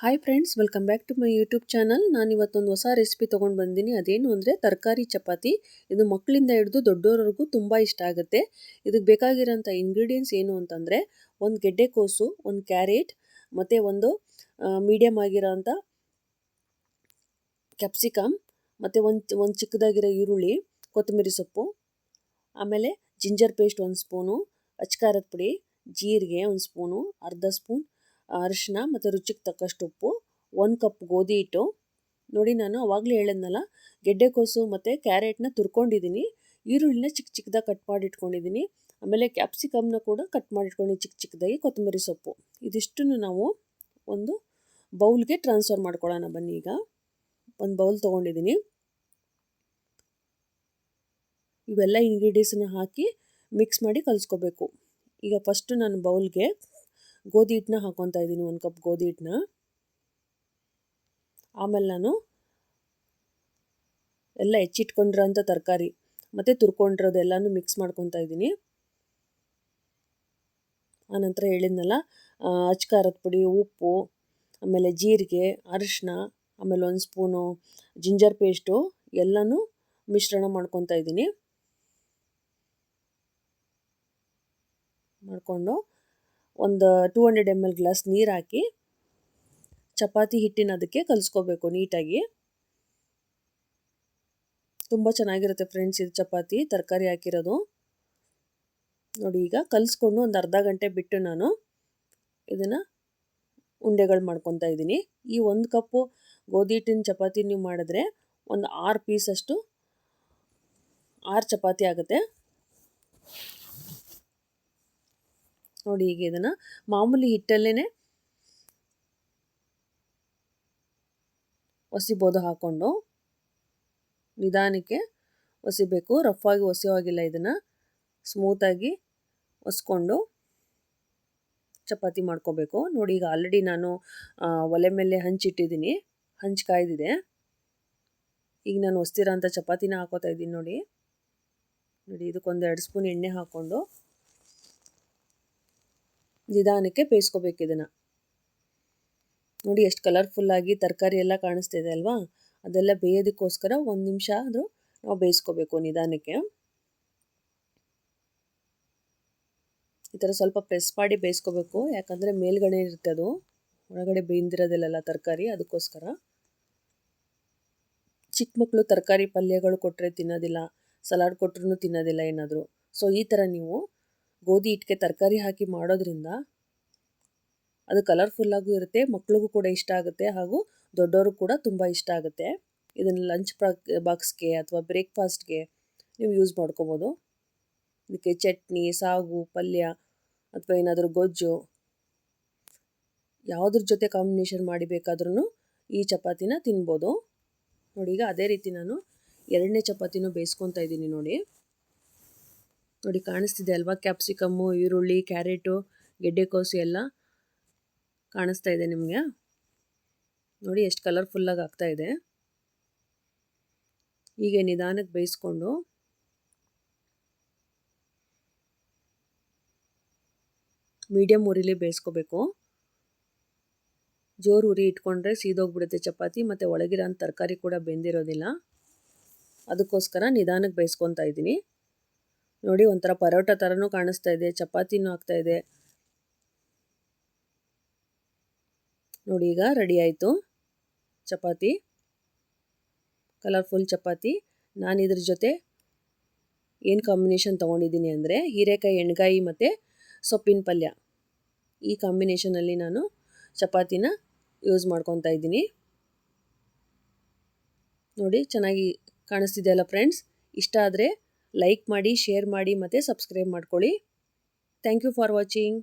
Hi friends, welcome back to my YouTube channel. ನಾನು ಇವತ್ತೊಂದು ಹೊಸ ರೆಸಿಪಿ ತೊಗೊಂಡು ಬಂದಿನಿ. ಅದೇನು ಅಂದರೆ ತರಕಾರಿ ಚಪಾತಿ. ಇದು ಮಕ್ಕಳಿಂದ ಹಿಡಿದು ದೊಡ್ಡೋರವರೆಗೂ ತುಂಬ ಇಷ್ಟ ಆಗುತ್ತೆ. ಇದಕ್ಕೆ ಬೇಕಾಗಿರೋಂಥ ಇಂಗ್ರೀಡಿಯೆಂಟ್ಸ್ ಏನು ಅಂತಂದರೆ, ಒಂದು ಗೆಡ್ಡೆಕೋಸು, ಒಂದು ಕ್ಯಾರೆಟ್, ಮತ್ತು ಒಂದು ಮೀಡಿಯಮ್ ಆಗಿರೋಂಥ ಕ್ಯಾಪ್ಸಿಕಮ್, ಮತ್ತು ಒಂದು ಚಿಕ್ಕದಾಗಿರೋ ಈರುಳ್ಳಿ, ಕೊತ್ತಂಬರಿ ಸೊಪ್ಪು, ಆಮೇಲೆ ಜಿಂಜರ್ ಪೇಸ್ಟ್ 1 ಸ್ಪೂನು, ಅಚ್ಕಾರದ ಪುಡಿ, ಜೀರಿಗೆ 1 ಸ್ಪೂನು, ಅರ್ಧ ಸ್ಪೂನ್ ಅರಿಶಿನ ಮತ್ತು ರುಚಿಗೆ ತಕ್ಕಷ್ಟು ಉಪ್ಪು, 1 ಕಪ್ ಗೋಧಿ ಹಿಟ್ಟು. ನೋಡಿ, ನಾನು ಅವಾಗಲೇ ಹೇಳಿದ್ನಲ್ಲ, ಗೆಡ್ಡೆಕೋಸು ಮತ್ತು ಕ್ಯಾರೆಟ್ನ ತುರ್ಕೊಂಡಿದ್ದೀನಿ, ಈರುಳ್ಳಿನ ಚಿಕ್ಕ ಚಿಕ್ಕದಾಗಿ ಕಟ್ ಮಾಡಿ ಇಟ್ಕೊಂಡಿದ್ದೀನಿ, ಆಮೇಲೆ ಕ್ಯಾಪ್ಸಿಕಮ್ನ ಕೂಡ ಕಟ್ ಮಾಡಿ ಇಟ್ಕೊಂಡು ಚಿಕ್ಕ ಚಿಕ್ಕದಾಗಿ, ಕೊತ್ತಂಬರಿ ಸೊಪ್ಪು. ಇದಿಷ್ಟನ್ನು ನಾವು ಒಂದು ಬೌಲ್ಗೆ ಟ್ರಾನ್ಸ್ಫರ್ ಮಾಡ್ಕೊಳ್ಳೋಣ. ಬನ್ನಿ, ಈಗ ಒಂದು ಬೌಲ್ ತೊಗೊಂಡಿದ್ದೀನಿ. ಇವೆಲ್ಲ ಇಂಗ್ರೀಡಿಯೆಂಟ್ಸನ್ನ ಹಾಕಿ ಮಿಕ್ಸ್ ಮಾಡಿ ಕಲಿಸ್ಕೋಬೇಕು. ಈಗ ಫಸ್ಟು ನಾನು ಬೌಲ್ಗೆ ಗೋಧಿ ಹಿಟ್ಟನ್ನ ಹಾಕ್ಕೊತಾ ಇದ್ದೀನಿ, 1 ಕಪ್ ಗೋಧಿ ಹಿಟ್ಟನ್ನ. ಆಮೇಲೆ ನಾನು ಎಲ್ಲ ಹೆಚ್ಚಿಟ್ಕೊಂಡಿರೋಂಥ ತರಕಾರಿ ಮತ್ತು ತುರ್ಕೊಂಡಿರೋದೆಲ್ಲನೂ ಮಿಕ್ಸ್ ಮಾಡ್ಕೊತಾ ಇದ್ದೀನಿ. ಆನಂತರ ಹೇಳಿದ್ನಲ್ಲ, ಅಚ್ಕಾರದ ಪುಡಿ, ಉಪ್ಪು, ಆಮೇಲೆ ಜೀರಿಗೆ, ಅರಿಶಿನ, ಆಮೇಲೆ 1 ಸ್ಪೂನು ಜಿಂಜರ್ ಪೇಸ್ಟು ಎಲ್ಲನೂ ಮಿಶ್ರಣ ಮಾಡ್ಕೊತಾ ಇದ್ದೀನಿ. ಮಾಡಿಕೊಂಡು ಒಂದು 200 ml ಗ್ಲಾಸ್ ನೀರು ಹಾಕಿ ಚಪಾತಿ ಹಿಟ್ಟಿನ ಅದಕ್ಕೆ ಕಲಿಸ್ಕೋಬೇಕು ನೀಟಾಗಿ. ತುಂಬ ಚೆನ್ನಾಗಿರುತ್ತೆ ಫ್ರೆಂಡ್ಸ್ ಇದು ಚಪಾತಿ ತರಕಾರಿ ಹಾಕಿರೋದು. ನೋಡಿ, ಈಗ ಕಲಿಸ್ಕೊಂಡು ಒಂದು ಅರ್ಧ ಗಂಟೆ ಬಿಟ್ಟು ನಾನು ಇದನ್ನು ಉಂಡೆಗಳು ಮಾಡ್ಕೊತಾ ಇದ್ದೀನಿ. ಈ 1 ಕಪ್ಪು ಗೋಧಿ ಹಿಟ್ಟಿನ ಚಪಾತಿ ನೀವು ಮಾಡಿದ್ರೆ ಒಂದು 6 ಪೀಸಷ್ಟು 6 ಚಪಾತಿ ಆಗುತ್ತೆ. ನೋಡಿ, ಈಗ ಇದನ್ನು ಮಾಮೂಲಿ ಹಿಟ್ಟಲ್ಲೇ ಒಸಿಬೋದು. ಹಾಕ್ಕೊಂಡು ನಿಧಾನಕ್ಕೆ ಒಸಿಬೇಕು, ರಫ್ ಆಗಿ ಒಸೆಯೋವಾಗಿಲ್ಲ. ಇದನ್ನು ಸ್ಮೂತಾಗಿ ಒಸ್ಕೊಂಡು ಚಪಾತಿ ಮಾಡ್ಕೋಬೇಕು. ನೋಡಿ, ಈಗ ಆಲ್ರೆಡಿ ನಾನು ಒಲೆ ಮೇಲೆ ಹಂಚಿಟ್ಟಿದ್ದೀನಿ, ಹಂಚು ಕಾಯ್ದಿದೆ. ಈಗ ನಾನು ಒಸ್ತಿರೋಂಥ ಚಪಾತಿನ ಹಾಕೋತಾ ಇದ್ದೀನಿ. ನೋಡಿ, ಇದಕ್ಕೊಂದು 2 ಸ್ಪೂನ್ ಎಣ್ಣೆ ಹಾಕ್ಕೊಂಡು ನಿಧಾನಕ್ಕೆ ಬೇಯಿಸ್ಕೋಬೇಕು ಇದನ್ನು. ನೋಡಿ, ಎಷ್ಟು ಕಲರ್ಫುಲ್ಲಾಗಿ ತರಕಾರಿ ಎಲ್ಲ ಕಾಣಿಸ್ತಿದೆ ಅಲ್ವಾ? ಅದೆಲ್ಲ ಬೇಯೋದಕ್ಕೋಸ್ಕರ 1 ನಿಮಿಷ ಆದರೂ ನಾವು ಬೇಯಿಸ್ಕೋಬೇಕು ನಿಧಾನಕ್ಕೆ. ಈ ಥರ ಸ್ವಲ್ಪ ಪ್ರೆಸ್ ಮಾಡಿ ಬೇಯಿಸ್ಕೋಬೇಕು, ಯಾಕಂದರೆ ಮೇಲ್ಗಡೆ ಇರುತ್ತೆ ಅದು, ಒಳಗಡೆ ಬೇಯ್ದಿರೋದಿಲ್ಲ ತರಕಾರಿ, ಅದಕ್ಕೋಸ್ಕರ. ಚಿಕ್ಕ ಮಕ್ಕಳು ತರಕಾರಿ ಪಲ್ಯಗಳು ಕೊಟ್ಟರೆ ತಿನ್ನೋದಿಲ್ಲ, ಸಲಾಡ್ ಕೊಟ್ಟರು ತಿನ್ನೋದಿಲ್ಲ ಏನಾದರೂ. ಸೊ ಈ ಥರ ನೀವು ಗೋಧಿ ಹಿಟ್ಟಿಗೆ ತರಕಾರಿ ಹಾಕಿ ಮಾಡೋದ್ರಿಂದ ಅದು ಕಲರ್ಫುಲ್ಲಾಗೂ ಇರುತ್ತೆ, ಮಕ್ಳಿಗೂ ಕೂಡ ಇಷ್ಟ ಆಗುತ್ತೆ, ಹಾಗೂ ದೊಡ್ಡವರು ಕೂಡ ತುಂಬ ಇಷ್ಟ ಆಗುತ್ತೆ. ಇದನ್ನು ಲಂಚ್ ಬಾಕ್ಸ್ಗೆ ಅಥವಾ ಬ್ರೇಕ್ಫಾಸ್ಟ್ಗೆ ನೀವು ಯೂಸ್ ಮಾಡ್ಕೋಬೋದು. ಇದಕ್ಕೆ ಚಟ್ನಿ, ಸಾಗು, ಪಲ್ಯ ಅಥವಾ ಏನಾದರೂ ಗೊಜ್ಜು ಯಾವುದ್ರ ಜೊತೆ ಕಾಂಬಿನೇಷನ್ ಮಾಡಿ ಬೇಕಾದ್ರೂ ಈ ಚಪಾತಿನ ತಿನ್ಬೋದು. ನೋಡಿ, ಈಗ ಅದೇ ರೀತಿ ನಾನು 2ನೇ ಚಪಾತಿನೂ ಬೇಯಿಸ್ಕೊತಾ ಇದ್ದೀನಿ. ನೋಡಿ, ಕಾಣಿಸ್ತಿದೆ ಅಲ್ವಾ? ಕ್ಯಾಪ್ಸಿಕಮ್ಮು, ಈರುಳ್ಳಿ, ಕ್ಯಾರೆಟು, ಗೆಡ್ಡೆಕೋಸು ಎಲ್ಲ ಕಾಣಿಸ್ತಾ ಇದೆ ನಿಮಗೆ. ನೋಡಿ, ಎಷ್ಟು ಕಲರ್ಫುಲ್ಲಾಗಿ ಆಗ್ತಾ ಇದೆ. ಹೀಗೆ ನಿಧಾನಕ್ಕೆ ಬೇಯಿಸ್ಕೊಂಡು ಮೀಡಿಯಮ್ ಉರಿಲಿ ಬೇಯಿಸ್ಕೋಬೇಕು. ಜೋರು ಉರಿ ಇಟ್ಕೊಂಡ್ರೆ ಸೀದೋಗ್ಬಿಡುತ್ತೆ ಚಪಾತಿ, ಮತ್ತು ಒಳಗಿರೋ ತರಕಾರಿ ಕೂಡ ಬೆಂದಿರೋದಿಲ್ಲ. ಅದಕ್ಕೋಸ್ಕರ ನಿಧಾನಕ್ಕೆ ಬೇಯಿಸ್ಕೊತಾ ಇದ್ದೀನಿ. ನೋಡಿ, ಒಂಥರ ಪರೋಟ ಥರನೂ ಕಾಣಿಸ್ತಾ ಇದೆ, ಚಪಾತಿನೂ ಆಗ್ತಾ ಇದೆ. ನೋಡಿ, ಈಗ ರೆಡಿ ಆಯಿತು ಚಪಾತಿ, ಕಲರ್ಫುಲ್ ಚಪಾತಿ. ನಾನು ಇದ್ರ ಜೊತೆ ಏನು ಕಾಂಬಿನೇಷನ್ ತೊಗೊಂಡಿದ್ದೀನಿ ಅಂದರೆ, ಹೀರೆಕಾಯಿ ಎಣ್ಗಾಯಿ ಮತ್ತು ಸೊಪ್ಪಿನ ಪಲ್ಯ. ಈ ಕಾಂಬಿನೇಷನಲ್ಲಿ ನಾನು ಚಪಾತಿನ ಯೂಸ್ ಮಾಡ್ಕೊತಾ ಇದ್ದೀನಿ. ನೋಡಿ, ಚೆನ್ನಾಗಿ ಕಾಣಿಸ್ತಿದೆಯಲ್ಲ ಫ್ರೆಂಡ್ಸ್? ಇಷ್ಟ ಆದರೆ ಲೈಕ್ ಮಾಡಿ, ಶೇರ್ ಮಾಡಿ ಮತ್ತು ಸಬ್ಸ್ಕ್ರೈಬ್ ಮಾಡ್ಕೊಳ್ಳಿ. Thank you for watching.